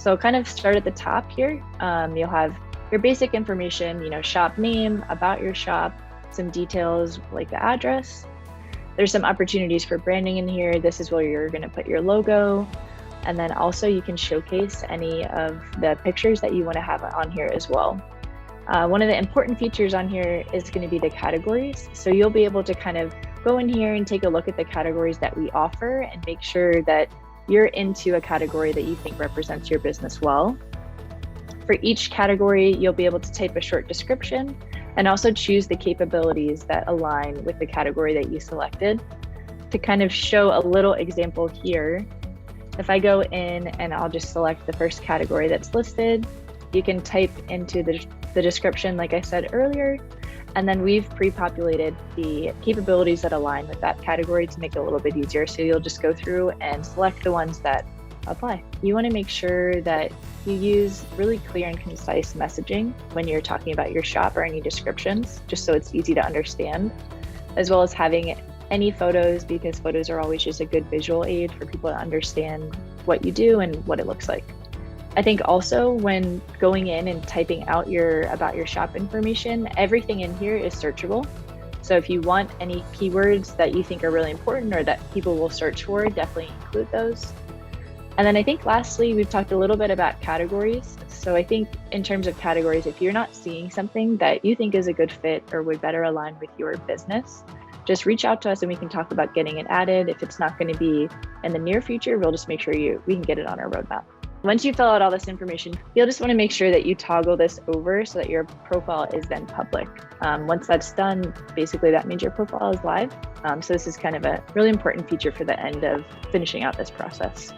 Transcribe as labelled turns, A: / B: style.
A: So kind of start at the top here. You'll have your basic information, shop name, about your shop, some details like the address. There's some opportunities for branding in here. This is where you're going to put your logo. And then also you can showcase any of the pictures that you want to have on here as well. One of the important features on here is going to be the categories. So you'll be able to kind of go in here and take a look at the categories that we offer and make sure that you're into a category that you think represents your business well. For each category, you'll be able to type a short description and also choose the capabilities that align with the category that you selected. To kind of show a little example here, if I go in and I'll just select the first category that's listed, you can type into the description like I said earlier, and then we've pre-populated the capabilities that align with that category to make it a little bit easier. So you'll just go through and select the ones that apply. You want to make sure that you use really clear and concise messaging when you're talking about your shop or any descriptions, just so it's easy to understand, as well as having any photos, because photos are always just a good visual aid for people to understand what you do and what it looks like. I think also when going in and typing out about your shop information, everything in here is searchable. So if you want any keywords that you think are really important or that people will search for, definitely include those. And then I think lastly, we've talked a little bit about categories. So I think in terms of categories, if you're not seeing something that you think is a good fit or would better align with your business, just reach out to us and we can talk about getting it added. If it's not going to be in the near future, we'll just make sure we can get it on our roadmap. Once you fill out all this information, you'll just want to make sure that you toggle this over so that your profile is then public. Once that's done, basically that means your profile is live. So this is kind of a really important feature for the end of finishing out this process.